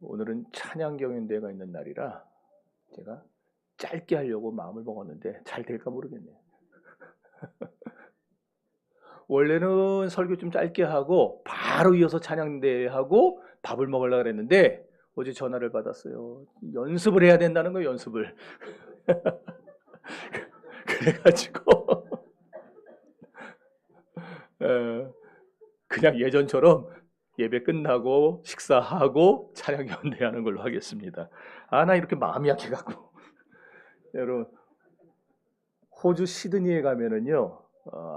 오늘은 찬양 경연대회가 있는 날이라 제가 짧게 하려고 마음을 먹었는데 잘 될까 모르겠네요. 원래는 설교 좀 짧게 하고 바로 이어서 찬양대회 하고 밥을 먹으려고 그랬는데 어제 전화를 받았어요. 연습을 해야 된다는 거예요, 연습을. 그래가지고 그냥 예전처럼 예배 끝나고 식사하고 찬양 연대하는 걸로 하겠습니다. 나 이렇게 마음이 약해갖고. 여러분, 호주 시드니에 가면은요,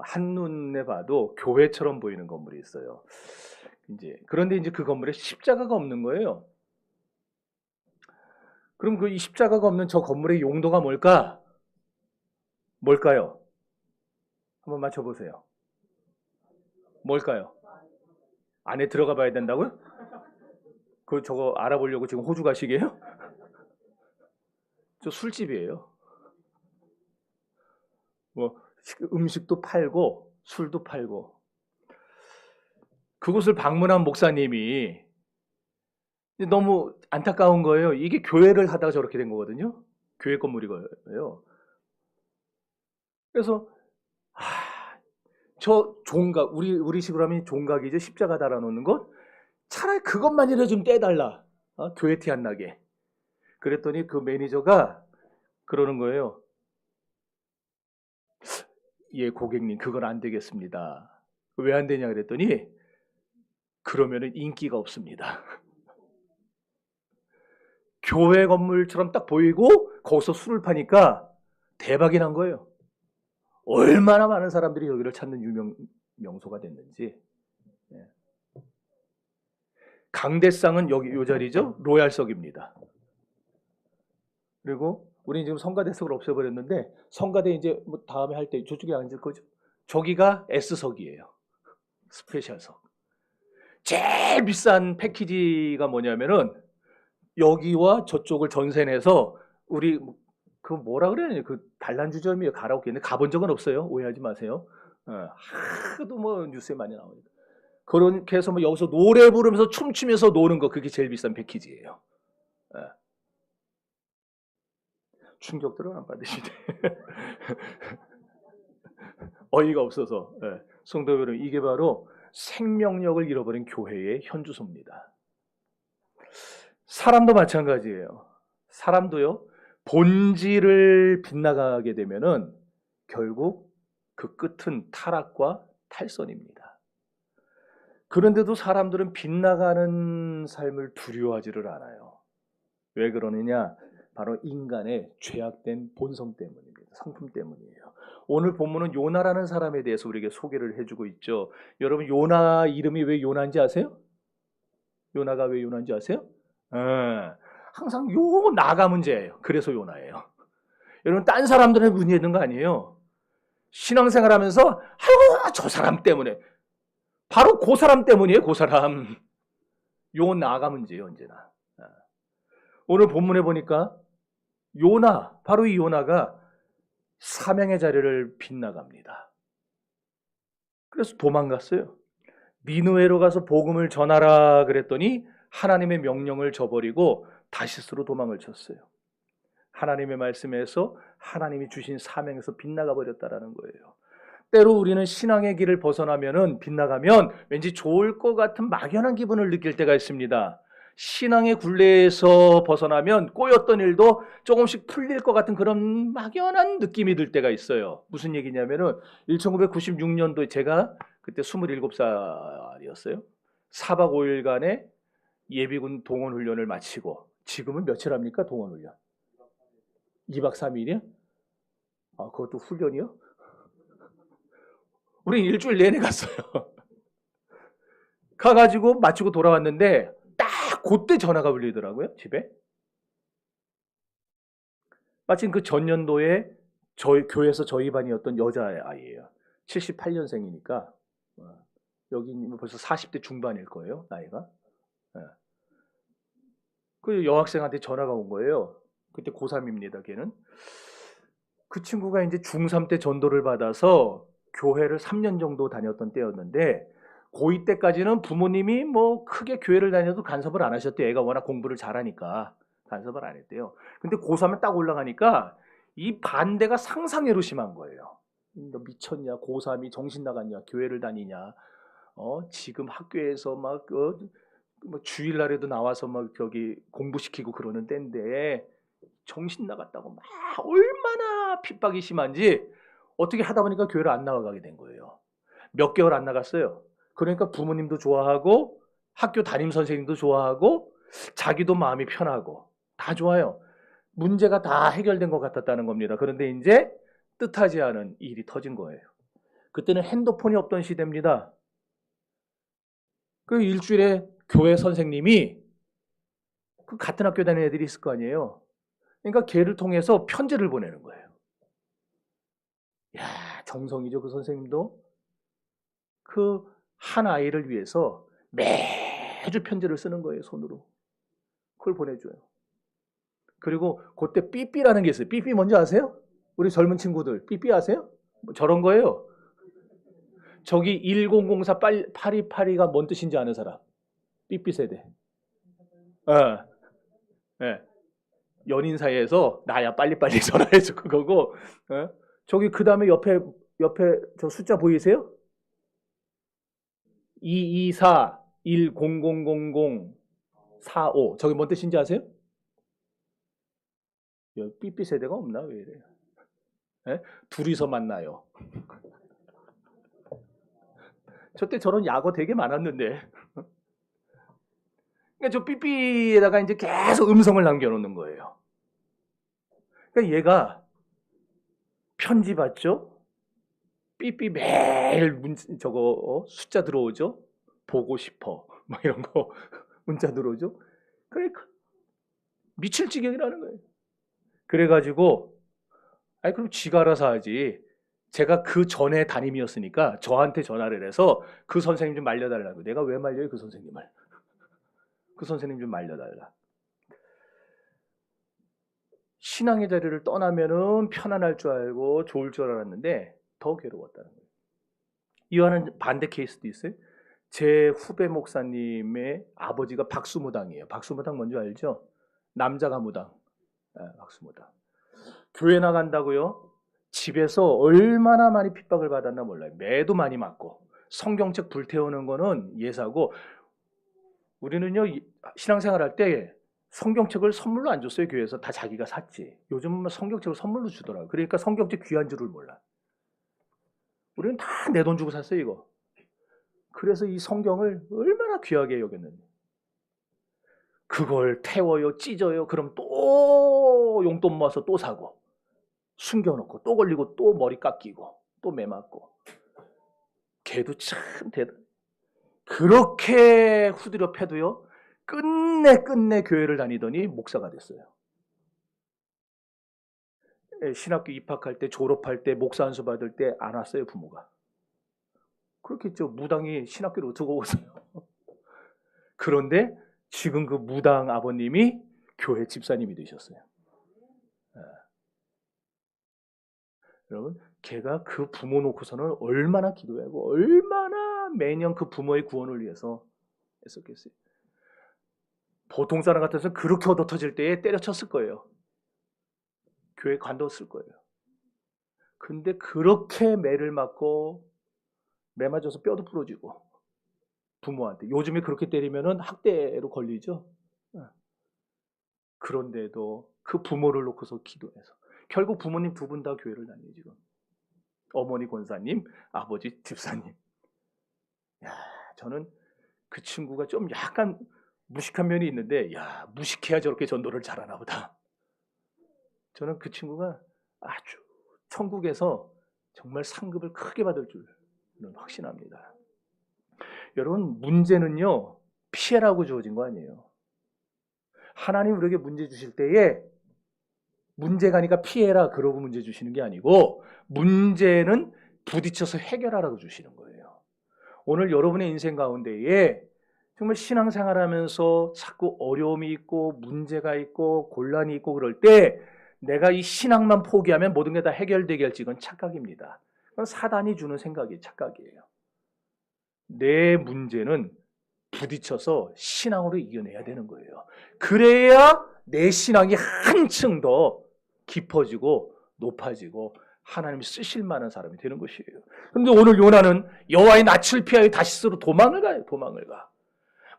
한눈에 봐도 교회처럼 보이는 건물이 있어요. 그런데 그 건물에 십자가가 없는 거예요. 그럼 이 십자가가 없는 저 건물의 용도가 뭘까요? 한번 맞춰보세요. 뭘까요? 안에 들어가 봐야 된다고요? 저거 알아보려고 지금 호주 가시게요? 저 술집이에요. 음식도 팔고 술도 팔고. 그곳을 방문한 목사님이 너무 안타까운 거예요. 이게 교회를 하다가 저렇게 된 거거든요. 교회 건물이거든요. 그래서 저 종각, 우리 식으로 하면 종각이죠. 십자가 달아놓는 것. 차라리 그것만이라도 좀 떼달라. 교회 티 안 나게. 그랬더니 그 매니저가 그러는 거예요. 예, 고객님, 그건 안 되겠습니다. 왜 안 되냐 그랬더니 그러면은 인기가 없습니다. 교회 건물처럼 딱 보이고 거기서 술을 파니까 대박이 난 거예요. 얼마나 많은 사람들이 여기를 찾는 명소가 됐는지. 강대상은 여기 이 자리죠. 로얄석입니다. 그리고 우리는 지금 성가대석을 없애버렸는데 성가대 이제 다음에 할 때 저쪽에 앉을 거죠. 저기가 S석이에요. 스페셜석. 제일 비싼 패키지가 뭐냐면은 여기와 저쪽을 전세 내서 우리 뭐라 그래야 되나, 단란주점이에요. 가라오케인데 가본 적은 없어요. 오해하지 마세요. 하도 뉴스에 많이 나오니까. 그렇게 해서 여기서 노래 부르면서 춤추면서 노는 거, 그게 제일 비싼 패키지예요. 충격들은 안 받으시네. 어이가 없어서. 성도 여러분, 이게 바로 생명력을 잃어버린 교회의 현주소입니다. 사람도 마찬가지예요. 사람도요, 본질을 빗나가게 되면은 결국 그 끝은 타락과 탈선입니다. 그런데도 사람들은 빗나가는 삶을 두려워하지를 않아요. 왜 그러느냐? 바로 인간의 죄악된 본성 때문입니다. 성품 때문이에요. 오늘 본문은 요나라는 사람에 대해서 우리에게 소개를 해주고 있죠. 여러분, 요나 이름이 왜 요나인지 아세요? 요나가 왜 요나인지 아세요? 항상 나가 문제예요. 그래서 요나예요. 여러분, 딴 사람들의 문제 있는 거 아니에요. 신앙생활 하면서 아이고 저 사람 때문에, 바로 그 사람 때문이에요. 그 사람. 나가 문제예요. 언제나. 오늘 본문에 보니까 바로 이 요나가 사명의 자리를 빗나갑니다. 그래서 도망갔어요. 니느웨로 가서 복음을 전하라 그랬더니 하나님의 명령을 저버리고 다시스로 도망을 쳤어요. 하나님의 말씀에서 하나님이 주신 사명에서 빗나가 버렸다라는 거예요. 때로 우리는 신앙의 길을 벗어나면은, 빗나가면 왠지 좋을 것 같은 막연한 기분을 느낄 때가 있습니다. 신앙의 굴레에서 벗어나면 꼬였던 일도 조금씩 풀릴 것 같은 그런 막연한 느낌이 들 때가 있어요. 무슨 얘기냐면은 1996년도에 제가 그때 27살이었어요. 4박 5일간의 예비군 동원 훈련을 마치고, 지금은 며칠 합니까? 동원 훈련 2박 3일이요? 그것도 훈련이요? 우린 일주일 내내 갔어요. 가가지고 마치고 돌아왔는데 딱 그때 전화가 울리더라고요. 집에. 마침 그 전년도에 저희 교회에서 저희 반이었던 여자아이예요. 78년생이니까 여기 벌써 40대 중반일 거예요. 나이가. 그 여학생한테 전화가 온 거예요. 그때 고3입니다. 걔는. 그 친구가 이제 중3 때 전도를 받아서 교회를 3년 정도 다녔던 때였는데, 고2 때까지는 부모님이 뭐 크게 교회를 다녀도 간섭을 안 하셨대요. 애가 워낙 공부를 잘하니까 간섭을 안 했대요. 근데 고3에 딱 올라가니까 이 반대가 상상외로 심한 거예요. 너 미쳤냐? 고3이 정신 나갔냐? 교회를 다니냐? 지금 학교에서 뭐 주일날에도 나와서 막 저기 공부시키고 그러는 때인데 정신 나갔다고 막 얼마나 핍박이 심한지 어떻게 하다 보니까 교회를 안 나가게 된 거예요. 몇 개월 안 나갔어요. 그러니까 부모님도 좋아하고 학교 담임 선생님도 좋아하고 자기도 마음이 편하고 다 좋아요. 문제가 다 해결된 것 같았다는 겁니다. 그런데 이제 뜻하지 않은 일이 터진 거예요. 그때는 핸드폰이 없던 시대입니다. 그 일주일에 교회 선생님이 그 같은 학교 다니는 애들이 있을 거 아니에요. 그러니까 걔를 통해서 편지를 보내는 거예요. 야, 정성이죠, 그 선생님도. 그 한 아이를 위해서 매주 편지를 쓰는 거예요, 손으로. 그걸 보내줘요. 그리고 그때 삐삐라는 게 있어요. 삐삐 뭔지 아세요? 우리 젊은 친구들 삐삐 아세요? 뭐 저런 거예요. 저기 1004 8282가 뭔 뜻인지 아는 사람? 삐삐 세대. 네. 연인 사이에서 나야 빨리빨리 전화해줘 그거고. 저기 그 다음에 옆에 저 숫자 보이세요? 224 100000 45. 저게 뭔 뜻인지 아세요? 삐삐 세대가 없나? 왜 이래요? 네? 둘이서 만나요. 저 때 저런 약어 되게 많았는데. 그러니까 저 삐삐에다가 이제 계속 음성을 남겨놓는 거예요. 그러니까 얘가 편지 받죠? 삐삐 매일 숫자 들어오죠? 보고 싶어. 뭐 이런 거 문자 들어오죠? 그러니까 미칠 지경이라는 거예요. 그래가지고 그럼 지가 알아서 하지. 제가 그 전에 담임이었으니까 저한테 전화를 해서 그 선생님 좀 말려달라고. 내가 왜 말려요, 그 선생님을? 그 선생님 좀 말려달라. 신앙의 자리를 떠나면은 편안할 줄 알고 좋을 줄 알았는데 더 괴로웠다는 거예요. 이와는 반대 케이스도 있어요. 제 후배 목사님의 아버지가 박수무당이에요. 박수무당 뭔지 알죠? 남자가 무당. 박수무당. 교회 나간다고요? 집에서 얼마나 많이 핍박을 받았나 몰라요. 매도 많이 맞고 성경책 불태우는 거는 예사고, 우리는요 신앙생활할 때 성경책을 선물로 안 줬어요. 교회에서 다 자기가 샀지. 요즘은 성경책을 선물로 주더라고요. 그러니까 성경책 귀한 줄을 몰라. 우리는 다 내 돈 주고 샀어요 이거. 그래서 이 성경을 얼마나 귀하게 여겼는지. 그걸 태워요, 찢어요. 그럼 또 용돈 모아서 또 사고, 숨겨놓고 또 걸리고 또 머리 깎이고 또 매맞고. 걔도 참 대단. 그렇게 후드려 패도요 끝내 교회를 다니더니 목사가 됐어요. 신학교 입학할 때, 졸업할 때, 목사 안수 받을 때 안 왔어요, 부모가. 그렇겠죠. 무당이 신학교를 어떻게 오세요? 그런데 지금 그 무당 아버님이 교회 집사님이 되셨어요. 여러분, 걔가 그 부모 놓고서는 얼마나 기도하고 얼마나 매년 그 부모의 구원을 위해서 했었겠어요. 보통 사람 같아서 그렇게 얻어 터질 때에 때려쳤을 거예요. 교회 관뒀을 거예요. 근데 그렇게 매를 맞고 매 맞아서 뼈도 부러지고 부모한테 요즘에 그렇게 때리면은 학대로 걸리죠. 그런데도 그 부모를 놓고서 기도해서 결국 부모님 두 분 다 교회를 다니죠 지금. 어머니 권사님, 아버지 집사님. 야, 저는 그 친구가 좀 약간 무식한 면이 있는데, 야, 무식해야 저렇게 전도를 잘하나 보다. 저는 그 친구가 아주 천국에서 정말 상급을 크게 받을 줄은 확신합니다. 여러분, 문제는요 피해라고 주어진 거 아니에요. 하나님 우리에게 문제 주실 때에 문제가 아니까 피해라 그러고 문제 주시는 게 아니고, 문제는 부딪혀서 해결하라고 주시는 거예요. 오늘 여러분의 인생 가운데에 정말 신앙생활하면서 자꾸 어려움이 있고 문제가 있고 곤란이 있고 그럴 때 내가 이 신앙만 포기하면 모든 게 다 해결되게 할지, 이건 착각입니다. 그건 사단이 주는 생각이 착각이에요. 내 문제는 부딪혀서 신앙으로 이겨내야 되는 거예요. 그래야 내 신앙이 한층 더 깊어지고 높아지고 하나님이 쓰실 만한 사람이 되는 것이에요. 그런데 오늘 요나는 여호와의 낯을 피하여 다시스로 도망을 가요. 도망을 가.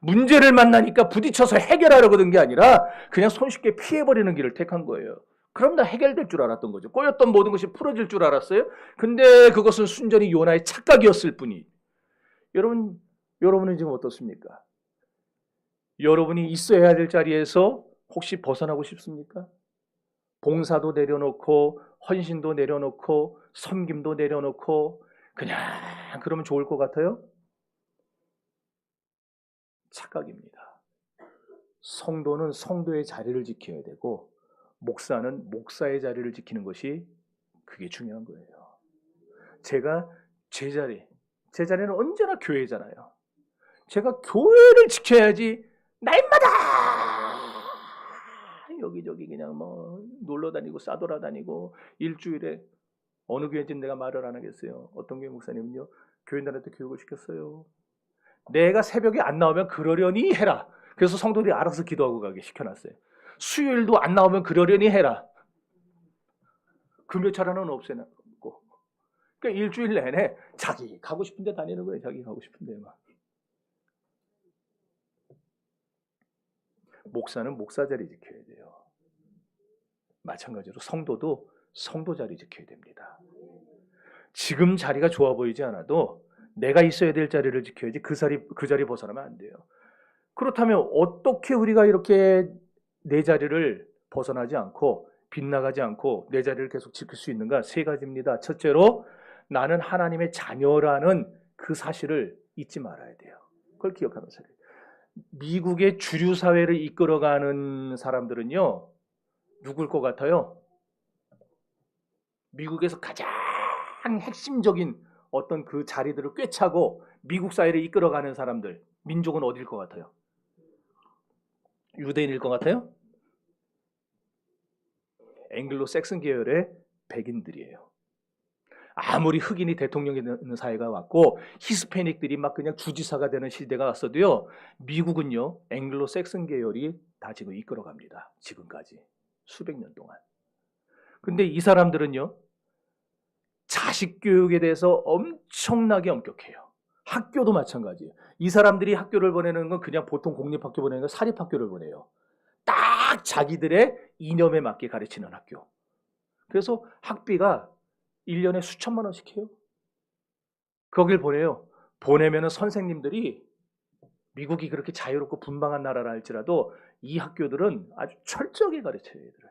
문제를 만나니까 부딪혀서 해결하려고 든 게 아니라 그냥 손쉽게 피해버리는 길을 택한 거예요. 그럼 다 해결될 줄 알았던 거죠. 꼬였던 모든 것이 풀어질 줄 알았어요. 근데 그것은 순전히 요나의 착각이었을 뿐이. 여러분은 지금 어떻습니까? 여러분이 있어야 될 자리에서 혹시 벗어나고 싶습니까? 봉사도 내려놓고 헌신도 내려놓고 섬김도 내려놓고 그냥 그러면 좋을 것 같아요? 착각입니다. 성도는 성도의 자리를 지켜야 되고 목사는 목사의 자리를 지키는 것이 그게 중요한 거예요. 제가 제 자리는 언제나 교회잖아요. 제가 교회를 지켜야지 날마다 여기저기 그냥 뭐 놀러 다니고 싸돌아 다니고 일주일에 어느 교회인지 내가 말을 안 하겠어요. 어떤 교회 목사님은요. 교인들한테 교육을 시켰어요. 내가 새벽에 안 나오면 그러려니 해라. 그래서 성도들이 알아서 기도하고 가게 시켜놨어요. 수요일도 안 나오면 그러려니 해라. 금요철화는 없애놨고. 그러니까 일주일 내내 자기 가고 싶은 데 다니는 거예요. 자기 가고 싶은 데만. 목사는 목사 자리 지켜야 돼요. 마찬가지로 성도도 성도 자리 지켜야 됩니다. 지금 자리가 좋아 보이지 않아도 내가 있어야 될 자리를 지켜야지 그 자리 벗어나면 안 돼요. 그렇다면 어떻게 우리가 이렇게 내 자리를 벗어나지 않고 빗나가지 않고 내 자리를 계속 지킬 수 있는가? 세 가지입니다. 첫째로 나는 하나님의 자녀라는 그 사실을 잊지 말아야 돼요. 그걸 기억하면서 해요. 미국의 주류 사회를 이끌어가는 사람들은요. 누굴 것 같아요? 미국에서 가장 핵심적인 어떤 그 자리들을 꿰차고 미국 사회를 이끌어가는 사람들, 민족은 어딜 것 같아요? 유대인일 것 같아요? 앵글로 섹슨 계열의 백인들이에요. 아무리 흑인이 대통령이 되는 사회가 왔고 히스패닉들이 막 그냥 주지사가 되는 시대가 왔어도요. 미국은요. 앵글로 섹슨 계열이 다 지금 이끌어갑니다. 지금까지. 수백 년 동안. 근데 이 사람들은요. 자식 교육에 대해서 엄청나게 엄격해요. 학교도 마찬가지예요. 이 사람들이 학교를 보내는 건 그냥 보통 공립학교 보내는 건 사립학교를 보내요. 딱 자기들의 이념에 맞게 가르치는 학교. 그래서 학비가 1년에 수천만 원씩 해요. 거길 보내요. 보내면은 선생님들이 미국이 그렇게 자유롭고 분방한 나라라 할지라도 이 학교들은 아주 철저하게 가르쳐요. 얘들을.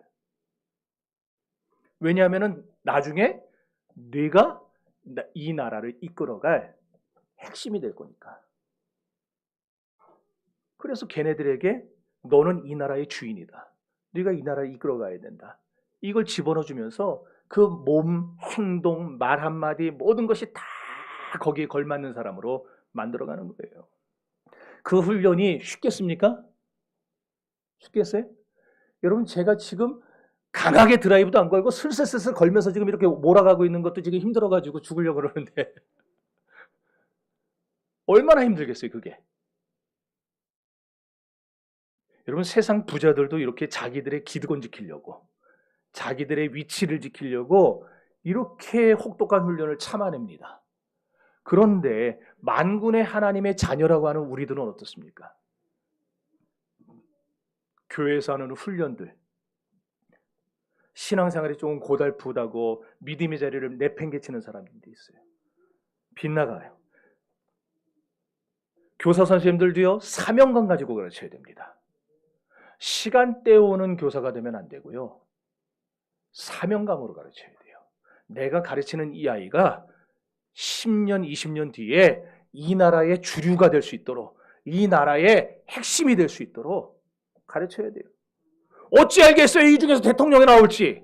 왜냐하면은 나중에 네가 이 나라를 이끌어갈 핵심이 될 거니까. 그래서 걔네들에게 너는 이 나라의 주인이다. 네가 이 나라를 이끌어가야 된다. 이걸 집어넣어주면서 그 몸, 행동, 말 한마디 모든 것이 다 거기에 걸맞는 사람으로 만들어가는 거예요. 그 훈련이 쉽겠습니까? 쉽겠어요? 여러분 제가 지금 강하게 드라이브도 안 걸고 슬슬슬슬 걸면서 지금 이렇게 몰아가고 있는 것도 지금 힘들어가지고 죽으려고 그러는데 얼마나 힘들겠어요 그게. 여러분 세상 부자들도 이렇게 자기들의 기득권 지키려고 자기들의 위치를 지키려고 이렇게 혹독한 훈련을 참아냅니다. 그런데 만군의 하나님의 자녀라고 하는 우리들은 어떻습니까? 교회에서 하는 훈련들, 신앙생활이 조금 고달프다고 믿음의 자리를 내팽개치는 사람들이 있어요. 빗나가요. 교사 선생님들도요, 사명감 가지고 가르쳐야 됩니다. 시간 때우는 교사가 되면 안 되고요. 사명감으로 가르쳐야 돼요. 내가 가르치는 이 아이가 10년, 20년 뒤에 이 나라의 주류가 될 수 있도록 이 나라의 핵심이 될 수 있도록 가르쳐야 돼요. 어찌 알겠어요? 이 중에서 대통령이 나올지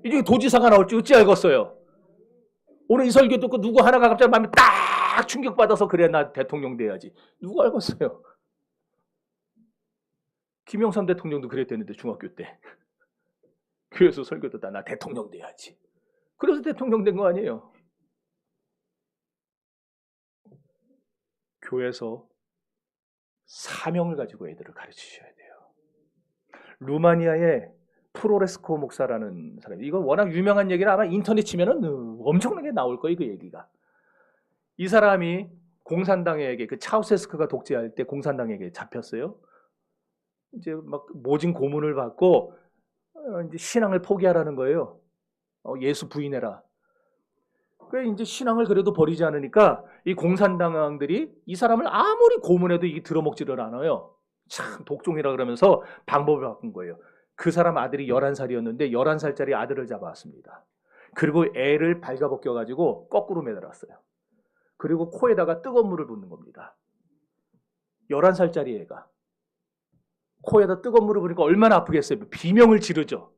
이 중에 도지사가 나올지 어찌 알겠어요? 오늘 이 설교 듣고 누구 하나가 갑자기 마음에 딱 충격받아서 그래 나 대통령 돼야지. 누가 알겠어요? 김영삼 대통령도 그랬댔는데 중학교 때. 교회에서 설교 듣다 나 대통령 돼야지. 그래서 대통령 된 거 아니에요. 교회에서 사명을 가지고 애들을 가르치셔야 돼요. 루마니아의 프로레스코 목사라는 사람, 이거 워낙 유명한 얘기라 아마 인터넷 치면은 엄청나게 나올 거예요, 그 얘기가. 이 사람이 공산당에게, 그 차우세스크가 독재할 때 공산당에게 잡혔어요. 이제 막 모진 고문을 받고 이제 신앙을 포기하라는 거예요. 예수 부인해라. 그래 이제 신앙을 그래도 버리지 않으니까 이 공산당들이 이 사람을 아무리 고문해도 이게 들어먹지를 않아요. 참 독종이라 그러면서 방법을 바꾼 거예요. 그 사람 아들이 11살이었는데 11살짜리 아들을 잡아왔습니다. 그리고 애를 발가벗겨가지고 거꾸로 매달았어요. 그리고 코에다가 뜨거운 물을 붓는 겁니다. 11살짜리 애가. 코에다 뜨거운 물을 부으니까 얼마나 아프겠어요. 비명을 지르죠.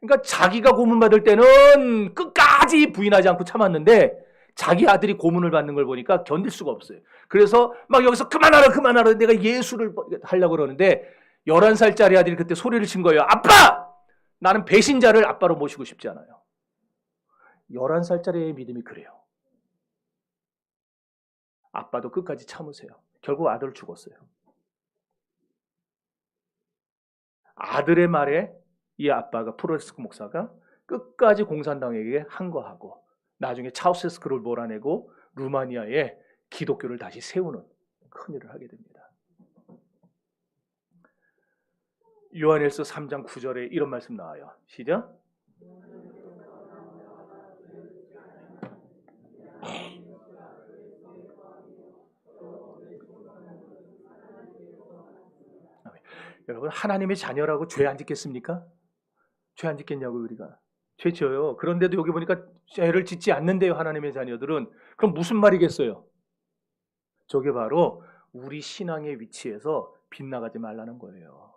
그러니까 자기가 고문받을 때는 끝까지 부인하지 않고 참았는데 자기 아들이 고문을 받는 걸 보니까 견딜 수가 없어요. 그래서 막 여기서 그만하라 내가 예수를 하려고 그러는데 11살짜리 아들이 그때 소리를 친 거예요. 아빠! 나는 배신자를 아빠로 모시고 싶지 않아요. 11살짜리의 믿음이 그래요. 아빠도 끝까지 참으세요. 결국 아들 죽었어요. 아들의 말에 이 아빠가 프로레스코 목사가 끝까지 공산당에게 항거하고 나중에 차우세스크를 몰아내고 루마니아에 기독교를 다시 세우는 큰일을 하게 됩니다. 요한일서 3장 9절에 이런 말씀 나와요. 시작. 여러분 하나님의 자녀라고 죄 안 짓겠습니까? 죄 안 짓겠냐고요 우리가. 죄 지어요. 그런데도 여기 보니까 죄를 짓지 않는데요 하나님의 자녀들은. 그럼 무슨 말이겠어요? 저게 바로 우리 신앙의 위치에서 빗나가지 말라는 거예요.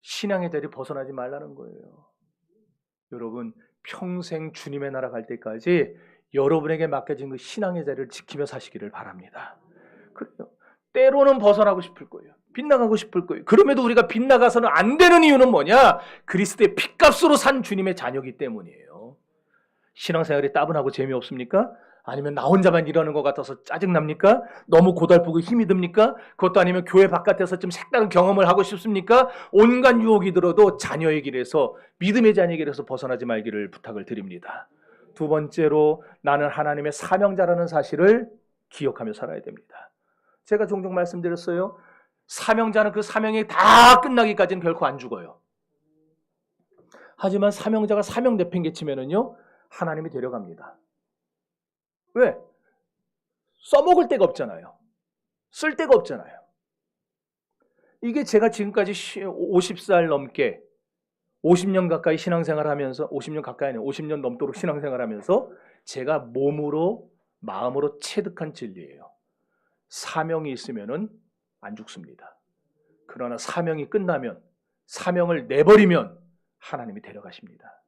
신앙의 자리 벗어나지 말라는 거예요. 여러분 평생 주님의 나라 갈 때까지 여러분에게 맡겨진 그 신앙의 자리를 지키며 사시기를 바랍니다. 그래요. 때로는 벗어나고 싶을 거예요. 빗나가고 싶을 거예요. 그럼에도 우리가 빗나가서는 안 되는 이유는 뭐냐? 그리스도의 핏값으로 산 주님의 자녀이기 때문이에요. 신앙생활이 따분하고 재미없습니까? 아니면 나 혼자만 일하는 것 같아서 짜증납니까? 너무 고달프고 힘이 듭니까? 그것도 아니면 교회 바깥에서 좀 색다른 경험을 하고 싶습니까? 온갖 유혹이 들어도 자녀의 길에서, 믿음의 자녀의 길에서 벗어나지 말기를 부탁을 드립니다. 두 번째로 나는 하나님의 사명자라는 사실을 기억하며 살아야 됩니다. 제가 종종 말씀드렸어요. 사명자는 그 사명이 다 끝나기까지는 결코 안 죽어요. 하지만 사명자가 사명 내팽개치면은요, 하나님이 데려갑니다. 왜? 써먹을 데가 없잖아요. 쓸 데가 없잖아요. 이게 제가 지금까지 50살 넘게 50년 가까이 신앙생활 하면서 50년 가까이 아니에요. 50년 넘도록 신앙생활 하면서 제가 몸으로 마음으로 체득한 진리예요. 사명이 있으면은 안 죽습니다. 그러나 사명이 끝나면, 사명을 내버리면 하나님이 데려가십니다.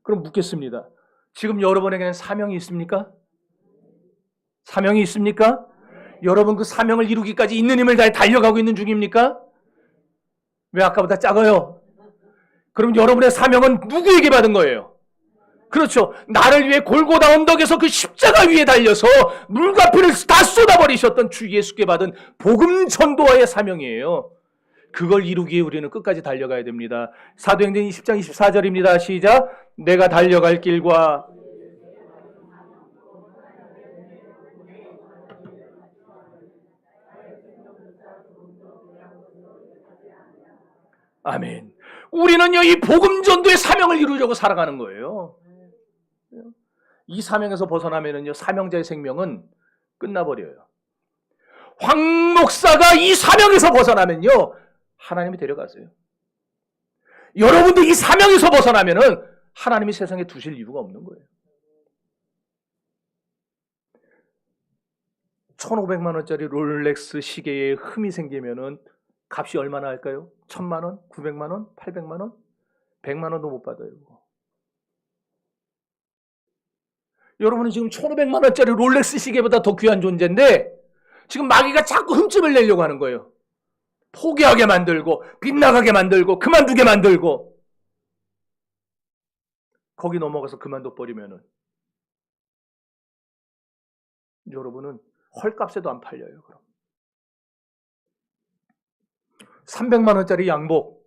그럼 묻겠습니다. 지금 여러분에게는 사명이 있습니까? 사명이 있습니까? 여러분 그 사명을 이루기까지 있는 힘을 다해 달려가고 있는 중입니까? 왜 아까보다 작아요? 그럼 여러분의 사명은 누구에게 받은 거예요? 그렇죠. 나를 위해 골고다 언덕에서 그 십자가 위에 달려서 물과 피를 다 쏟아버리셨던 주 예수께 받은 복음 전도와의 사명이에요. 그걸 이루기에 우리는 끝까지 달려가야 됩니다. 사도행전 20장 24절입니다. 시작. 내가 달려갈 길과 아멘. 우리는요, 이 복음 전도의 사명을 이루려고 살아가는 거예요. 이 사명에서 벗어나면은요, 사명자의 생명은 끝나버려요. 황 목사가 이 사명에서 벗어나면요, 하나님이 데려가세요. 여러분도 이 사명에서 벗어나면은 하나님이 세상에 두실 이유가 없는 거예요. 1,500만 원짜리 롤렉스 시계에 흠이 생기면은 값이 얼마나 할까요? 1,000만 원? 900만 원? 800만 원? 100만 원도 못 받아요. 여러분은 지금 1,500만 원짜리 롤렉스 시계보다 더 귀한 존재인데 지금 마귀가 자꾸 흠집을 내려고 하는 거예요. 포기하게 만들고 빗나가게 만들고 그만두게 만들고 거기 넘어가서 그만둬 버리면은 여러분은 헐값에도 안 팔려요. 그럼 300만 원짜리 양복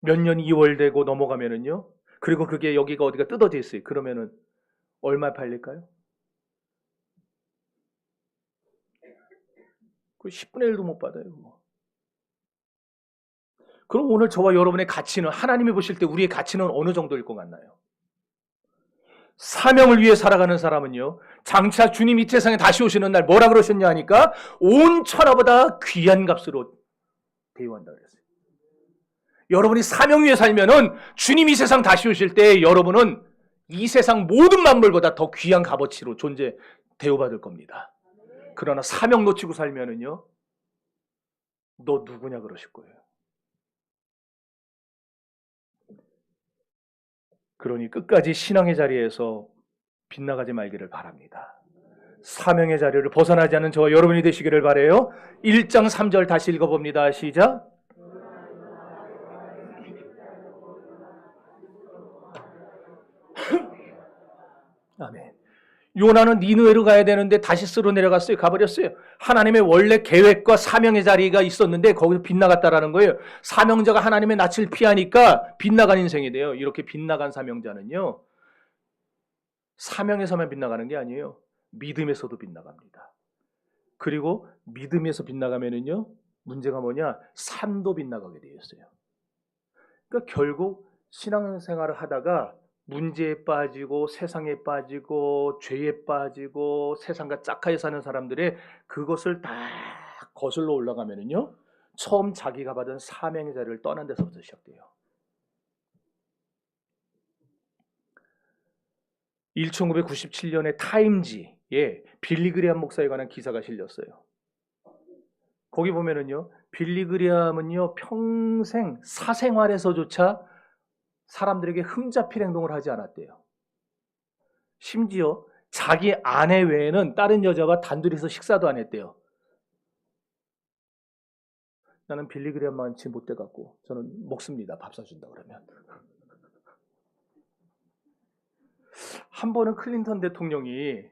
몇 년 2월 되고 넘어가면은요. 그리고 그게 여기가 어디가 뜯어져 있어요. 그러면은 얼마 팔릴까요? 그 10분의 1도 못 받아요. 그거. 그럼 오늘 저와 여러분의 가치는 하나님이 보실 때 우리의 가치는 어느 정도일 것 같나요? 사명을 위해 살아가는 사람은요. 장차 주님 이 세상에 다시 오시는 날 뭐라 그러셨냐 하니까 온 천하보다 귀한 값으로 대우한다 그랬어요. 여러분이 사명 위에 살면은 주님이 세상 다시 오실 때 여러분은 이 세상 모든 만물보다 더 귀한 값어치로 대우받을 겁니다. 그러나 사명 놓치고 살면은요, 너 누구냐 그러실 거예요. 그러니 끝까지 신앙의 자리에서 빗나가지 말기를 바랍니다. 사명의 자리를 벗어나지 않는 저와 여러분이 되시기를 바라요. 1장 3절 다시 읽어봅니다. 시작. 아멘. 요나는 니느웨로 가야 되는데 다시스로 내려갔어요. 가버렸어요. 하나님의 원래 계획과 사명의 자리가 있었는데 거기서 빗나갔다라는 거예요. 사명자가 하나님의 낯을 피하니까 빗나간 인생이 돼요. 이렇게 빗나간 사명자는요. 사명에서만 빗나가는 게 아니에요. 믿음에서도 빗나갑니다. 그리고 믿음에서 빗나가면은요. 문제가 뭐냐? 삶도 빗나가게 되어 있어요. 그러니까 결국 신앙생활을 하다가 문제에 빠지고 세상에 빠지고 죄에 빠지고 세상과 짝하게 사는 사람들의 그것을 다 거슬러 올라가면은요. 처음 자기가 받은 사명의 자리를 떠난 데서부터 시작돼요. 1997년에 타임지에 빌리 그레함 목사에 관한 기사가 실렸어요. 거기 보면은요. 빌리 그레함은요. 평생 사생활에서조차 사람들에게 흠잡힐 행동을 하지 않았대요. 심지어 자기 아내 외에는 다른 여자와 단둘이서 식사도 안 했대요. 나는 빌리 그레함만치 못 돼갖고 저는 먹습니다. 밥 사준다 그러면. 한 번은 클린턴 대통령이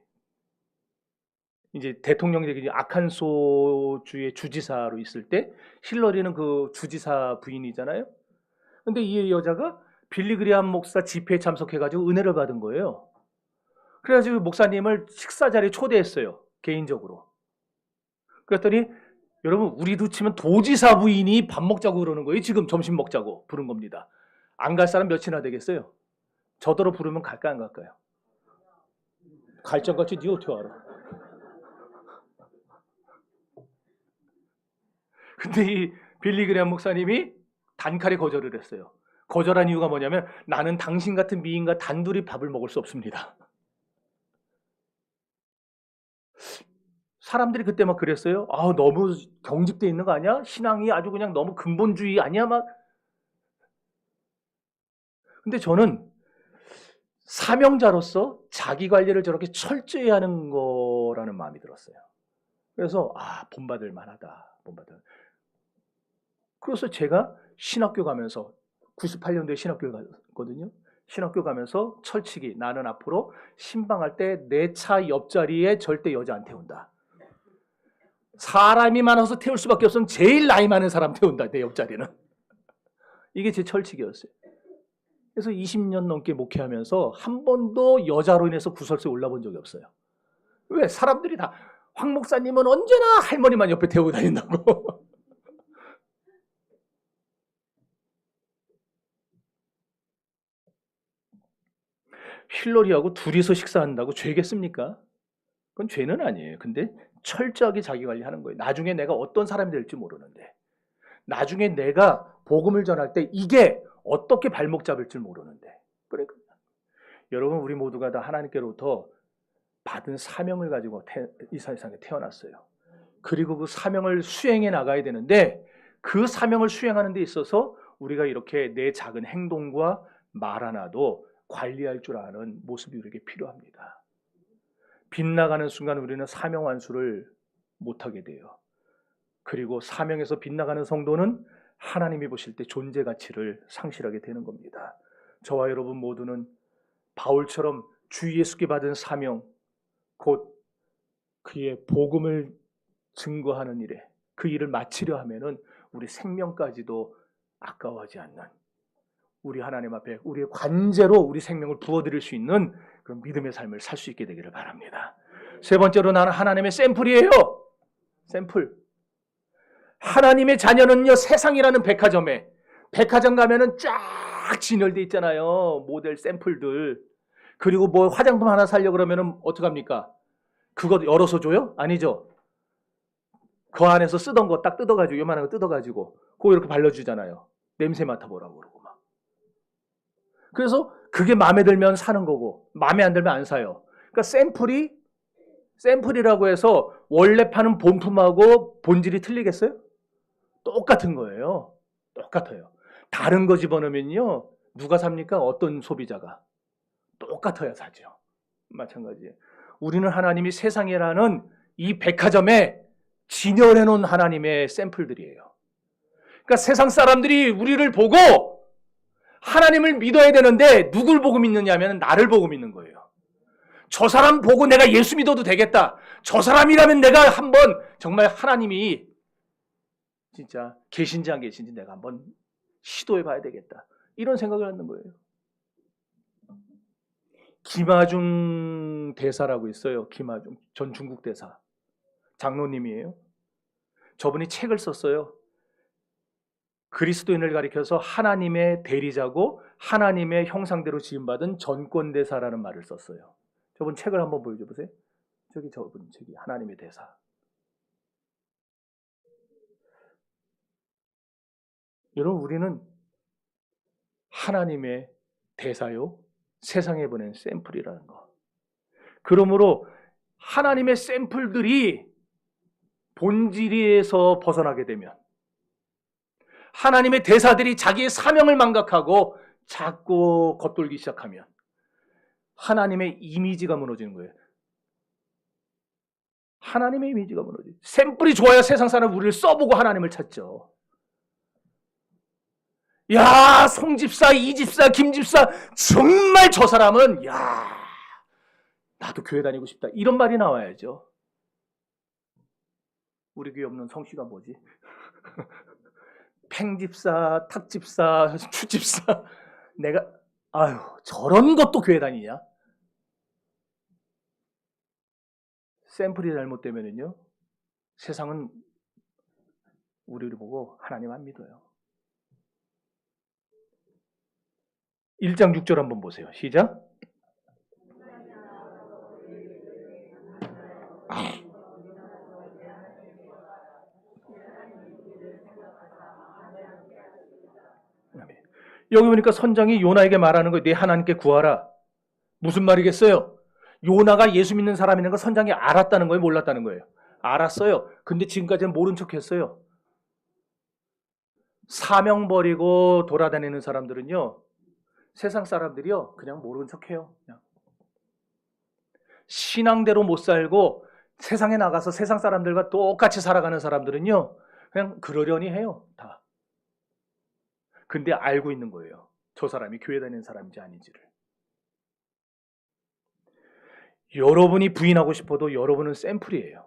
이제 대통령이 되기 전에 아칸소주의 주지사로 있을 때 힐러리는 그 주지사 부인이잖아요. 근데 이 여자가 빌리 그레함 목사 집회에 참석해가지고 은혜를 받은 거예요. 그래가지고 목사님을 식사 자리에 초대했어요. 개인적으로. 그랬더니 여러분 우리도 치면 도지사 부인이 밥 먹자고 그러는 거예요. 지금 점심 먹자고 부른 겁니다. 안 갈 사람 몇이나 되겠어요? 저더러 부르면 갈까 안 갈까요? 갈정같이 니 어떻게 알아? 근데 이 빌리 그레함 목사님이 단칼에 거절을 했어요. 거절한 이유가 뭐냐면 나는 당신 같은 미인과 단둘이 밥을 먹을 수 없습니다. 사람들이 그때 막 그랬어요. 아, 너무 경직돼 있는 거 아니야? 신앙이 아주 그냥 너무 근본주의 아니야? 막. 근데 저는 사명자로서 자기 관리를 저렇게 철저히 하는 거라는 마음이 들었어요. 그래서 본받을 만하다. 본받을. 그래서 제가 신학교 가면서 98년도에 신학교 갔거든요. 신학교 가면서 철칙이 나는 앞으로 신방할 때 내 차 옆자리에 절대 여자 안 태운다. 사람이 많아서 태울 수밖에 없으면 제일 나이 많은 사람 태운다. 내 옆자리는. 이게 제 철칙이었어요. 그래서 20년 넘게 목회하면서 한 번도 여자로 인해서 구설수에 올라본 적이 없어요. 왜? 사람들이 다 황 목사님은 언제나 할머니만 옆에 태우고 다닌다고. 힐러리하고 둘이서 식사한다고 죄겠습니까? 그건 죄는 아니에요. 근데 철저하게 자기 관리하는 거예요. 나중에 내가 어떤 사람이 될지 모르는데 나중에 내가 복음을 전할 때 이게 어떻게 발목 잡을 줄 모르는데 그러니까 여러분 우리 모두가 다 하나님께로부터 받은 사명을 가지고 이 세상에 태어났어요. 그리고 그 사명을 수행해 나가야 되는데 그 사명을 수행하는 데 있어서 우리가 이렇게 내 작은 행동과 말 하나도 관리할 줄 아는 모습이 우리에게 필요합니다. 빗나가는 순간 우리는 사명 완수를 못하게 돼요. 그리고 사명에서 빗나가는 성도는 하나님이 보실 때 존재 가치를 상실하게 되는 겁니다. 저와 여러분 모두는 바울처럼 주 예수께 받은 사명, 곧 그의 복음을 증거하는 일에 그 일을 마치려 하면은 우리 생명까지도 아까워하지 않는 우리 하나님 앞에 우리의 관제로 우리 생명을 부어드릴 수 있는 그런 믿음의 삶을 살 수 있게 되기를 바랍니다. 세 번째로 나는 하나님의 샘플이에요. 샘플. 하나님의 자녀는요, 세상이라는 백화점 가면은 쫙 진열돼 있잖아요. 모델 샘플들. 그리고 뭐 화장품 하나 사려고 그러면은 어떡합니까? 그거 열어서 줘요? 아니죠. 그 안에서 쓰던 거 딱 뜯어가지고, 요만한 거 뜯어가지고, 그거 이렇게 발라주잖아요. 냄새 맡아보라고 그러고 막. 그래서 그게 마음에 들면 사는 거고, 마음에 안 들면 안 사요. 그러니까 샘플이라고 해서 원래 파는 본품하고 본질이 틀리겠어요? 똑같은 거예요. 똑같아요. 다른 거 집어넣으면요, 누가 삽니까? 어떤 소비자가? 똑같아야 사죠. 마찬가지예요. 우리는 하나님이 세상이라는 이 백화점에 진열해 놓은 하나님의 샘플들이에요. 그러니까 세상 사람들이 우리를 보고 하나님을 믿어야 되는데 누굴 보고 믿느냐면 나를 보고 믿는 거예요. 저 사람 보고 내가 예수 믿어도 되겠다. 저 사람이라면 내가 한번 정말 하나님이 진짜 계신지 안 계신지 내가 한번 시도해 봐야 되겠다. 이런 생각을 하는 거예요. 김아중 대사라고 있어요. 김아중 전 중국 대사. 장로님이에요. 저분이 책을 썼어요. 그리스도인을 가리켜서 하나님의 대리자고 하나님의 형상대로 지음받은 전권대사라는 말을 썼어요. 저분 책을 한번 보여줘 보세요. 저분 책이 하나님의 대사. 여러분, 우리는 하나님의 대사요, 세상에 보낸 샘플이라는 거. 그러므로 하나님의 샘플들이 본질에서 벗어나게 되면, 하나님의 대사들이 자기의 사명을 망각하고 자꾸 겉돌기 시작하면 하나님의 이미지가 무너지는 거예요. 하나님의 이미지가 무너지죠. 샘플이 좋아야 세상 사람 우리를 써보고 하나님을 찾죠. 야, 송집사, 이집사, 김집사, 정말 저 사람은 나도 교회 다니고 싶다. 이런 말이 나와야죠. 우리 교회 없는 성씨가 뭐지? 팽집사, 탁집사, 추집사. 내가 저런 것도 교회 다니냐? 샘플이 잘못되면요, 세상은 우리를 보고 하나님 안 믿어요. 1장 6절 한번 보세요. 시작. 여기 보니까 선장이 요나에게 말하는 거예요. 네 하나님께 구하라. 무슨 말이겠어요? 요나가 예수 믿는 사람이라는 걸 선장이 알았다는 거예요? 몰랐다는 거예요? 알았어요. 근데 지금까지는 모른 척했어요. 사명 버리고 돌아다니는 사람들은요, 세상 사람들이요, 그냥 모른 척해요. 그냥. 신앙대로 못 살고 세상에 나가서 세상 사람들과 똑같이 살아가는 사람들은요, 그냥 그러려니 해요. 다. 근데 알고 있는 거예요. 저 사람이 교회 다니는 사람인지 아닌지를. 여러분이 부인하고 싶어도 여러분은 샘플이에요.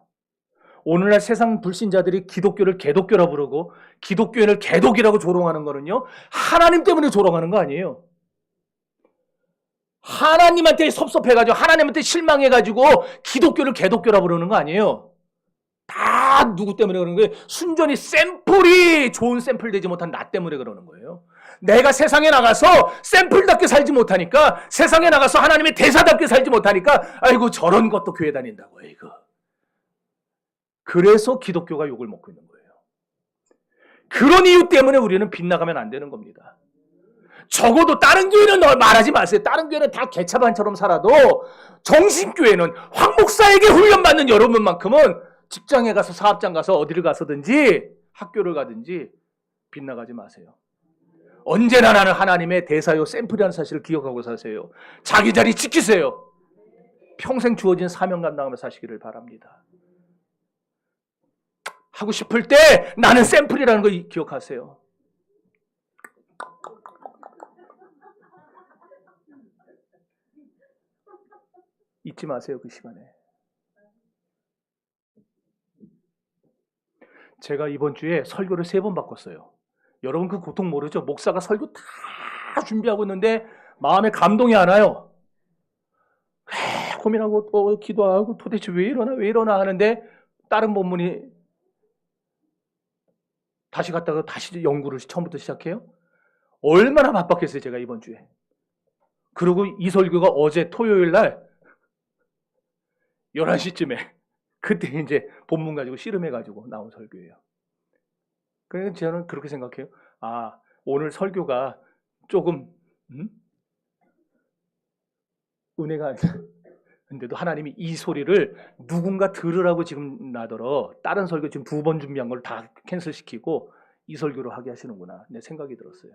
오늘날 세상 불신자들이 기독교를 개독교라 부르고 기독교인을 개독이라고 조롱하는 거는요, 하나님 때문에 조롱하는 거 아니에요. 하나님한테 섭섭해가지고 하나님한테 실망해가지고 기독교를 개독교라 부르는 거 아니에요. 다 누구 때문에 그러는 거예요? 순전히 샘플이 좋은 샘플 되지 못한 나 때문에 그러는 거예요. 내가 세상에 나가서 샘플답게 살지 못하니까, 세상에 나가서 하나님의 대사답게 살지 못하니까 아이고 저런 것도 교회 다닌다고 해 이거. 그래서 기독교가 욕을 먹고 있는 거예요. 그런 이유 때문에 우리는 빗나가면 안 되는 겁니다. 적어도 다른 교회는 말하지 마세요. 다른 교회는 다 개차반처럼 살아도 정신교회는 황 목사에게 훈련받는 여러분만큼은 직장에 가서 사업장 가서 어디를 가서든지 학교를 가든지 빗나가지 마세요. 언제나 나는 하나님의 대사요 샘플이라는 사실을 기억하고 사세요. 자기 자리 지키세요. 평생 주어진 사명 감당하며 사시기를 바랍니다. 하고 싶을 때 나는 샘플이라는 거 기억하세요. 잊지 마세요. 그 시간에. 제가 이번 주에 설교를 3번 바꿨어요. 여러분 그 고통 모르죠? 목사가 설교 다 준비하고 있는데 마음에 감동이 안 와요. 고민하고 또 기도하고 도대체 왜 이러나 하는데 다른 본문이 다시 갔다가 다시 연구를 처음부터 시작해요. 얼마나 바빴겠어요, 제가 이번 주에. 그리고 이 설교가 어제 토요일 날 11시쯤에 그때 이제 본문 가지고 씨름해가지고 나온 설교예요. 그래서 저는 그렇게 생각해요. 아, 오늘 설교가 조금 은혜가 근데도 하나님이 이 소리를 누군가 들으라고 지금 나더러 다른 설교 지금 2번 준비한 걸 다 캔슬시키고 이 설교로 하게 하시는구나 내 생각이 들었어요.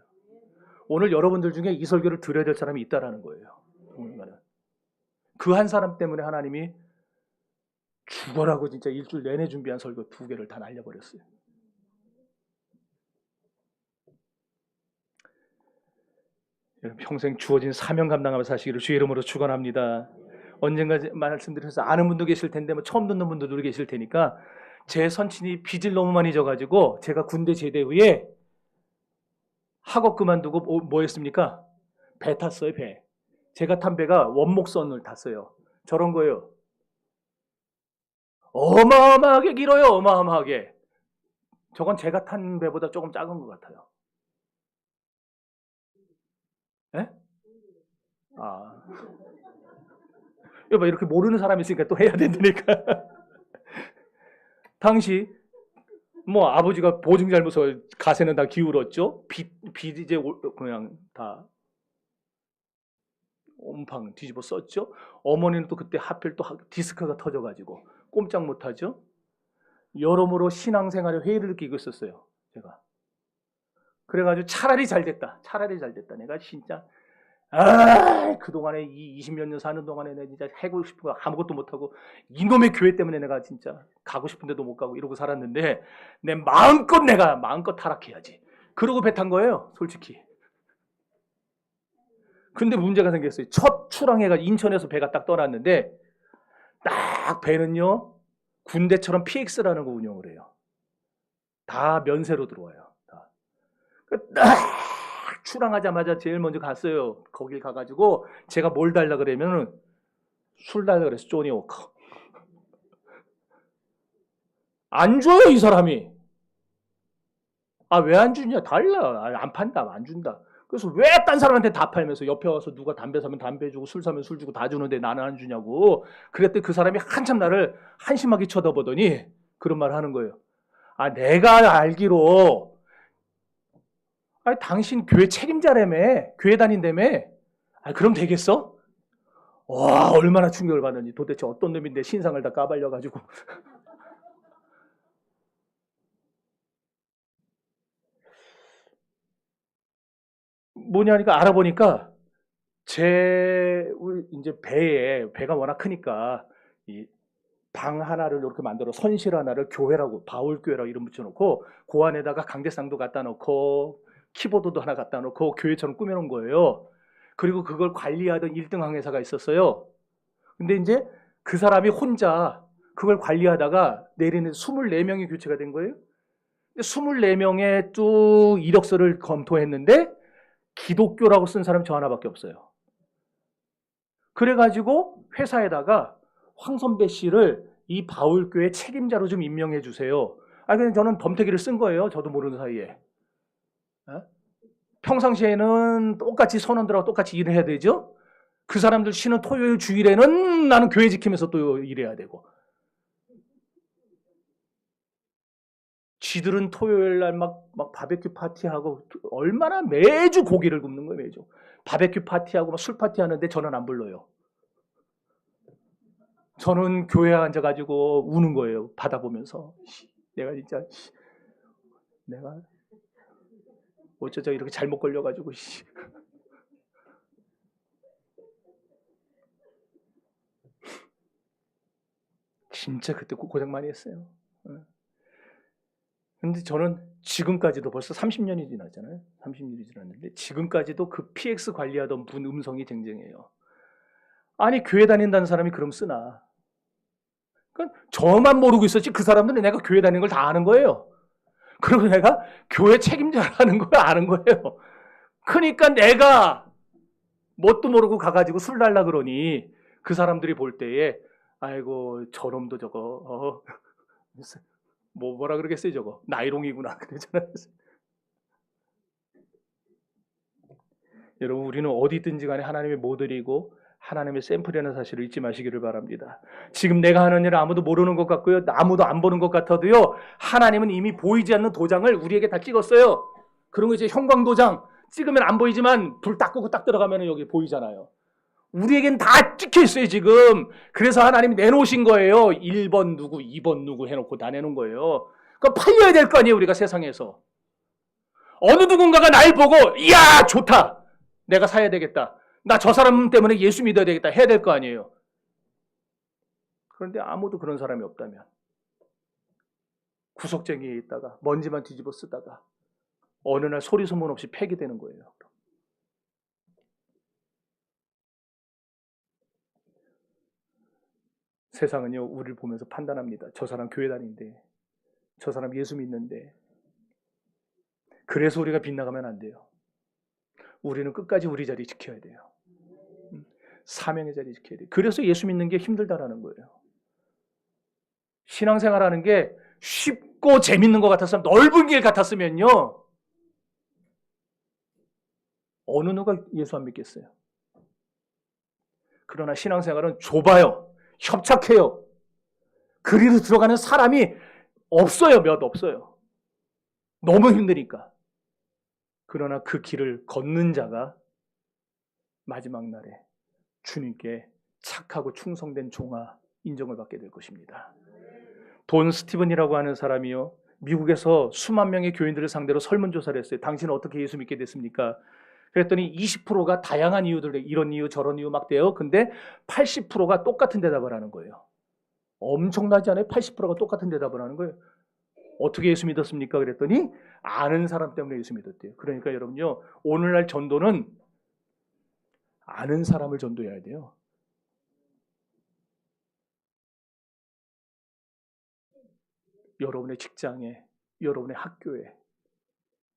오늘 여러분들 중에 이 설교를 들어야 될 사람이 있다라는 거예요. 그 한 사람 때문에 하나님이 죽어라고 진짜 일주일 내내 준비한 설교 2개를 다 날려버렸어요. 평생 주어진 사명 감당하며 사시기를 주의 이름으로 축원합니다. 언젠가 말씀드려서 아는 분도 계실 텐데 뭐 처음 듣는 분들도 계실 테니까 제 선친이 빚을 너무 많이 져가지고 제가 군대 제대 후에 학업 그만두고 뭐 했습니까? 배 탔어요. 배. 제가 탄 배가 원목선을 탔어요. 저런 거예요. 어마어마하게 길어요. 어마어마하게. 저건 제가 탄 배보다 조금 작은 것 같아요. 예? 아. 여봐, 이렇게 모르는 사람이 있으니까 또 해야 된다니까. 당시 뭐 아버지가 보증 잘못해서 가세는 다 기울었죠. 빚 이제 그냥 다 온팡 뒤집어 썼죠. 어머니는 또 그때 하필 또 디스크가 터져가지고 꼼짝 못하죠. 여러모로 신앙생활에 회의를 느끼고 있었어요. 제가. 그래가지고 차라리 잘 됐다. 내가 진짜 그동안에 이 20몇 년 사는 동안에 내가 진짜 해고 싶은 거 아무것도 못하고 이놈의 교회 때문에 내가 진짜 가고 싶은 데도 못 가고 이러고 살았는데 내가 마음껏 타락해야지. 그러고 배 탄 거예요. 솔직히. 근데 문제가 생겼어요. 첫 출항해가 인천에서 배가 딱 떠났는데 딱 배는요. 군대처럼 PX라는 거 운영을 해요. 다 면세로 들어와요. 다. 딱 출항하자마자 제일 먼저 갔어요. 거길 가가지고 제가 뭘 달라 그러면은 술 달라 그래서 조니 워커. 안 줘요 이 사람이. 아, 왜 안 주냐? 달라. 안 판다. 안 준다. 그래서 왜 딴 사람한테 다 팔면서 옆에 와서 누가 담배 사면 담배 주고 술 사면 술 주고 다 주는데 나는 안 주냐고. 그랬더니 그 사람이 한참 나를 한심하게 쳐다보더니 그런 말을 하는 거예요. 아, 내가 알기로 아니, 당신 교회 책임자라며. 교회 다닌다며. 아, 그럼 되겠어? 와, 얼마나 충격을 받는지. 도대체 어떤 놈인데 신상을 다 까발려가지고. 뭐냐니까 알아보니까 이제 배가 워낙 크니까 이 방 하나를 이렇게 만들어 선실 하나를 교회라고 바울교회라고 이름 붙여놓고 그 안에다가 강대상도 갖다 놓고 키보드도 하나 갖다 놓고 교회처럼 꾸며놓은 거예요. 그리고 그걸 관리하던 1등 항해사가 있었어요. 근데 이제 그 사람이 혼자 그걸 관리하다가 내리는 24명이 교체가 된 거예요. 24명의 쭉 이력서를 검토했는데 기독교라고 쓴 사람이 저 하나밖에 없어요. 그래가지고 회사에다가 황선배 씨를 이 바울교회 책임자로 좀 임명해 주세요. 그냥 저는 덤태기를 쓴 거예요. 저도 모르는 사이에. 평상시에는 똑같이 선원들하고 똑같이 일을 해야 되죠. 그 사람들 쉬는 토요일 주일에는 나는 교회 지키면서 또 일해야 되고. 쥐들은 토요일 날 막 바베큐 파티하고 얼마나 매주 고기를 굽는 거예요. 매주. 바베큐 파티하고 막 술 파티 하는데 저는 안 불러요. 저는 교회에 앉아가지고 우는 거예요. 바다 보면서. 내가 진짜 내가 어쩌자 이렇게 잘못 걸려가지고 진짜 그때 고생 많이 했어요. 근데 저는 지금까지도 벌써 30년이 지났잖아요. 30년이 지났는데 지금까지도 그 PX 관리하던 분 음성이 쟁쟁해요. 아니 교회 다닌다는 사람이 그럼 쓰나. 그러니까 저만 모르고 있었지 그 사람들은 내가 교회 다니는 걸 다 아는 거예요. 그리고 내가 교회 책임자라는 걸 아는 거예요. 그러니까 내가 뭣도 모르고 가가지고 술 달라 그러니 그 사람들이 볼 때에 아이고 저놈도 저거 뭐라 그러겠어요 저거 나이롱이구나 그러잖아요. 여러분 우리는 어디든지 간에 하나님의 모델이고 하나님의 샘플이라는 사실을 잊지 마시기를 바랍니다. 지금 내가 하는 일을 아무도 모르는 것 같고요. 아무도 안 보는 것 같아도요. 하나님은 이미 보이지 않는 도장을 우리에게 다 찍었어요. 그런 거 이제 형광도장 찍으면 안 보이지만 불 딱 끄고 딱 들어가면 여기 보이잖아요. 우리에겐 다 찍혀 있어요 지금. 그래서 하나님이 내놓으신 거예요. 1번 누구 2번 누구 해놓고 다 내놓은 거예요. 그럼 팔려야 될 거 아니에요 우리가 세상에서. 어느 누군가가 날 보고 이야 좋다. 내가 사야 되겠다. 나 저 사람 때문에 예수 믿어야 되겠다 해야 될 거 아니에요. 그런데 아무도 그런 사람이 없다면 구석쟁이에 있다가 먼지만 뒤집어 쓰다가 어느 날 소리 소문 없이 폐기되는 거예요. 세상은요 우리를 보면서 판단합니다. 저 사람 교회 다니는데 저 사람 예수 믿는데 그래서 우리가 빗나가면 안 돼요. 우리는 끝까지 우리 자리 지켜야 돼요. 사명의 자리 지켜야 돼요. 그래서 예수 믿는 게 힘들다라는 거예요. 신앙생활하는 게 쉽고 재밌는 것 같았으면 넓은 길 같았으면요. 어느 누가 예수 안 믿겠어요. 그러나 신앙생활은 좁아요. 협착해요. 그리로 들어가는 사람이 없어요. 몇 없어요. 너무 힘드니까. 그러나 그 길을 걷는 자가 마지막 날에 주님께 착하고 충성된 종아 인정을 받게 될 것입니다. 돈 스티븐이라고 하는 사람이요. 미국에서 수만 명의 교인들을 상대로 설문조사를 했어요. 당신은 어떻게 예수 믿게 됐습니까? 그랬더니 20%가 다양한 이유들, 이런 이유 저런 이유 막 돼요. 근데 80%가 똑같은 대답을 하는 거예요. 엄청나지 않아요? 80%가 똑같은 대답을 하는 거예요. 어떻게 예수 믿었습니까? 그랬더니 아는 사람 때문에 예수 믿었대요. 그러니까 여러분요. 오늘날 전도는 아는 사람을 전도해야 돼요. 여러분의 직장에, 여러분의 학교에,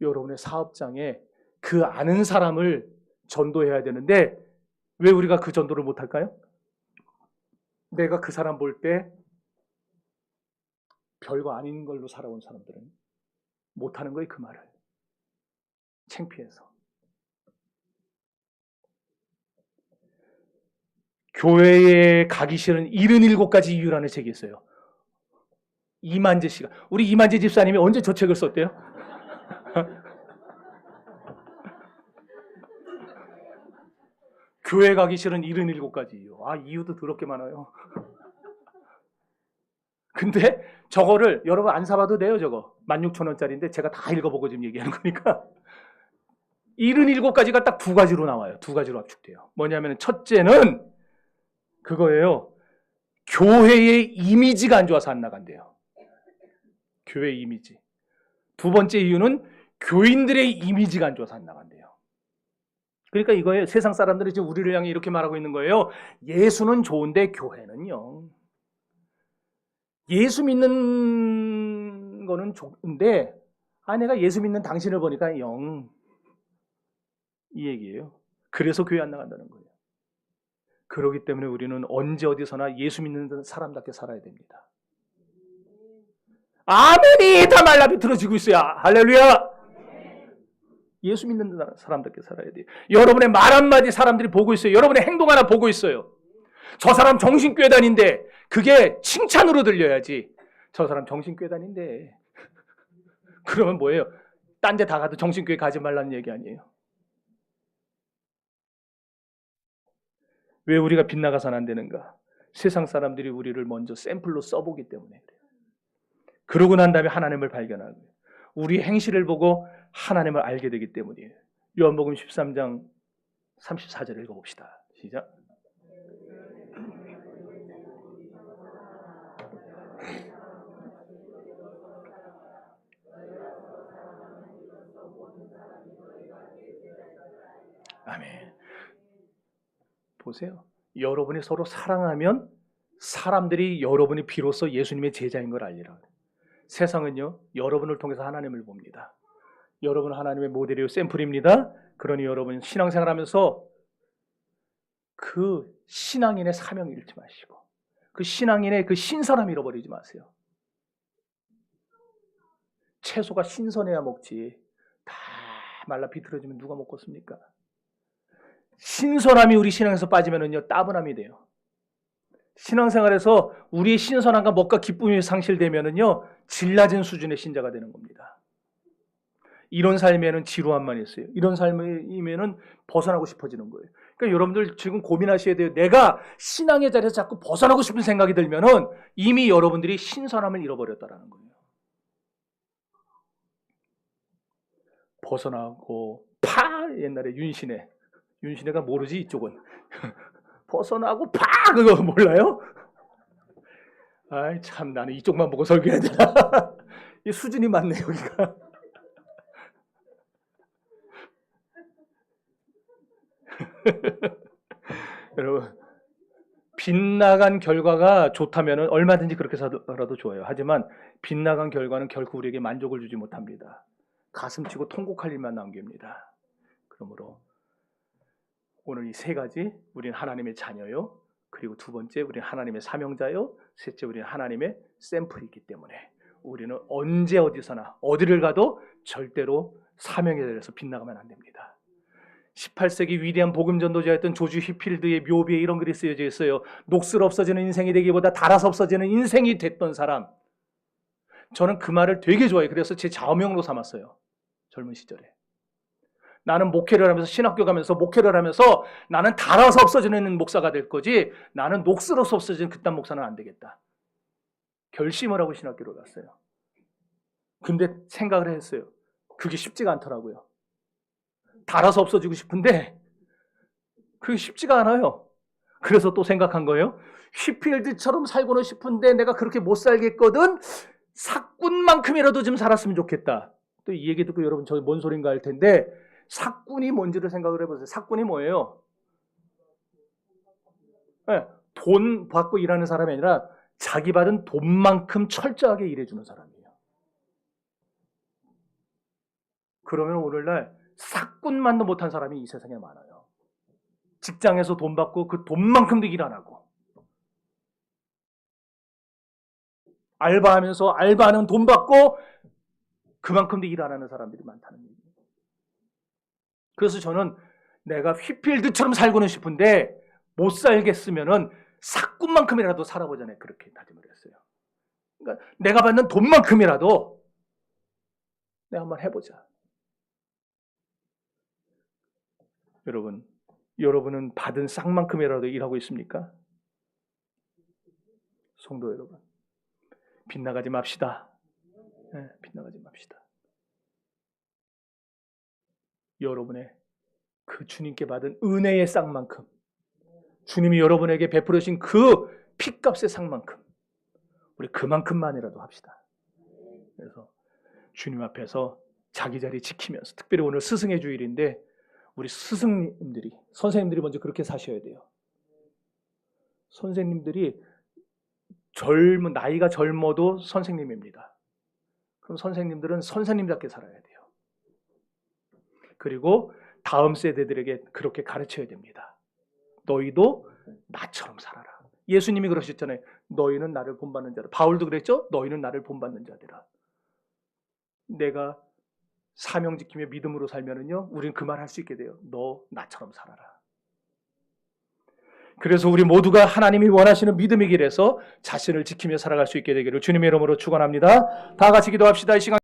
여러분의 사업장에 그 아는 사람을 전도해야 되는데 왜 우리가 그 전도를 못할까요? 내가 그 사람 볼 때 별거 아닌 걸로 살아온 사람들은 못하는 거예요. 그 말을. 창피해서. 교회에 가기 싫은 77가지 이유라는 책이 있어요. 이만재 씨가. 우리 이만재 집사님이 언제 저 책을 썼대요? 교회 가기 싫은 77가지 이유. 아, 이유도 더럽게 많아요. 근데 저거를 여러분 안 사봐도 돼요, 저거. 16,000원짜리인데 제가 다 읽어보고 지금 얘기하는 거니까. 77가지가 딱 두 가지로 나와요. 두 가지로 압축돼요. 뭐냐면 첫째는 그거예요. 교회의 이미지가 안 좋아서 안 나간대요. 교회 이미지. 두 번째 이유는 교인들의 이미지가 안 좋아서 안 나간대요. 그러니까 이거예요. 세상 사람들이 지금 우리를 향해 이렇게 말하고 있는 거예요. 예수는 좋은데 교회는요. 예수 믿는 거는 좋은데 내가 예수 믿는 당신을 보니까 영 이 얘기예요. 그래서 교회 안 나간다는 거예요. 그렇기 때문에 우리는 언제 어디서나 예수 믿는 사람답게 살아야 됩니다. 아멘이 다 말라비 들어지고 있어요. 할렐루야. 예수 믿는 사람답게 살아야 돼요. 여러분의 말 한마디 사람들이 보고 있어요. 여러분의 행동 하나 보고 있어요. 저 사람 정신교회 다닌데 그게 칭찬으로 들려야지. 저 사람 정신교회 다닌데 그러면 뭐예요? 딴 데 다 가도 정신교회 가지 말라는 얘기 아니에요. 왜 우리가 빗나가서는 안 되는가? 세상 사람들이 우리를 먼저 샘플로 써보기 때문에 그래요. 그러고 난 다음에 하나님을 발견하는 거예요. 우리 행실을 보고 하나님을 알게 되기 때문이에요. 요한복음 13장 34절 읽어봅시다. 시작. 아멘. 보세요. 여러분이 서로 사랑하면 사람들이 여러분이 비로소 예수님의 제자인 걸 알리라. 세상은요, 여러분을 통해서 하나님을 봅니다. 여러분은 하나님의 모델이요 샘플입니다. 그러니 여러분 신앙생활하면서 그 신앙인의 사명 잃지 마시고 그 신앙인의 그 신선함 잃어버리지 마세요. 채소가 신선해야 먹지. 다 말라 비틀어지면 누가 먹겠습니까? 신선함이 우리 신앙에서 빠지면은요, 따분함이 돼요. 신앙생활에서 우리의 신선함과 먹과 기쁨이 상실되면은요, 질 낮은 수준의 신자가 되는 겁니다. 이런 삶에는 지루함만 있어요. 이런 삶이면은 벗어나고 싶어지는 거예요. 그러니까 여러분들 지금 고민하셔야 돼요. 내가 신앙의 자리에서 자꾸 벗어나고 싶은 생각이 들면은 이미 여러분들이 신선함을 잃어버렸다라는 거예요. 벗어나고 옛날에 윤신혜가 모르지 이쪽은 벗어나고 그거 몰라요? 아이 참 나는 이쪽만 보고 설교해야 되나? 이 수준이 맞네 여기가. 여러분 빗나간 결과가 좋다면 얼마든지 그렇게 살아도 좋아요. 하지만 빗나간 결과는 결코 우리에게 만족을 주지 못합니다. 가슴치고 통곡할 일만 남깁니다. 그러므로 오늘 이 세 가지, 우리는 하나님의 자녀요. 그리고 두 번째, 우리는 하나님의 사명자요. 셋째, 우리는 하나님의 샘플이기 때문에 우리는 언제 어디서나 어디를 가도 절대로 사명에 대해서 빗나가면 안 됩니다. 18세기 위대한 복음 전도자였던 조지 휘필드의 묘비에 이런 글이 쓰여져 있어요. 녹슬 없어지는 인생이 되기보다 닳아서 없어지는 인생이 됐던 사람. 저는 그 말을 되게 좋아해요. 그래서 제 좌우명으로 삼았어요. 젊은 시절에. 나는 목회를 하면서 신학교 가면서 목회를 하면서 나는 닳아서 없어지는 목사가 될 거지 나는 녹슬어서 없어지는 그딴 목사는 안 되겠다. 결심을 하고 신학교로 갔어요. 근데 생각을 했어요. 그게 쉽지가 않더라고요. 닳아서 없어지고 싶은데 그게 쉽지가 않아요. 그래서 또 생각한 거예요. 휘필드처럼 살고는 싶은데 내가 그렇게 못 살겠거든. 사꾼만큼이라도 좀 살았으면 좋겠다. 또 이 얘기 듣고 여러분 저게 뭔 소린가 할 텐데 사꾼이 뭔지를 생각을 해보세요. 사꾼이 뭐예요? 네, 돈 받고 일하는 사람이 아니라 자기 받은 돈만큼 철저하게 일해주는 사람이에요. 그러면 오늘날 사꾼만도 못한 사람이 이 세상에 많아요. 직장에서 돈 받고 그 돈만큼도 일 안 하고 알바하면서 알바하는 돈 받고 그만큼도 일 안 하는 사람들이 많다는 얘기예요. 그래서 저는 내가 휘필드처럼 살고는 싶은데 못 살겠으면은 사꾼만큼이라도 살아보자네 그렇게 다짐을 했어요. 그러니까 내가 받는 돈만큼이라도 내가 한번 해보자. 여러분은 받은 싹만큼이라도 일하고 있습니까? 성도 여러분, 빗나가지 맙시다. 네, 빗나가지 맙시다. 여러분의 그 주님께 받은 은혜의 싹만큼, 주님이 여러분에게 베풀으신 그 핏값의 싹만큼, 우리 그만큼만이라도 합시다. 그래서 주님 앞에서 자기 자리 지키면서, 특별히 오늘 스승의 주일인데 우리 스승님들이, 선생님들이 먼저 그렇게 사셔야 돼요. 선생님들이 나이가 젊어도 선생님입니다. 그럼 선생님들은 선생님답게 살아야 돼요. 그리고 다음 세대들에게 그렇게 가르쳐야 됩니다. 너희도 나처럼 살아라. 예수님이 그러셨잖아요. 너희는 나를 본받는 자라. 바울도 그랬죠? 너희는 나를 본받는 자들아. 내가 사명 지키며 믿음으로 살면은요, 우리는 그 말 할 수 있게 돼요. 너 나처럼 살아라. 그래서 우리 모두가 하나님이 원하시는 믿음의 길에서 자신을 지키며 살아갈 수 있게 되기를 주님의 이름으로 축원합니다. 다 같이 기도합시다. 이 시간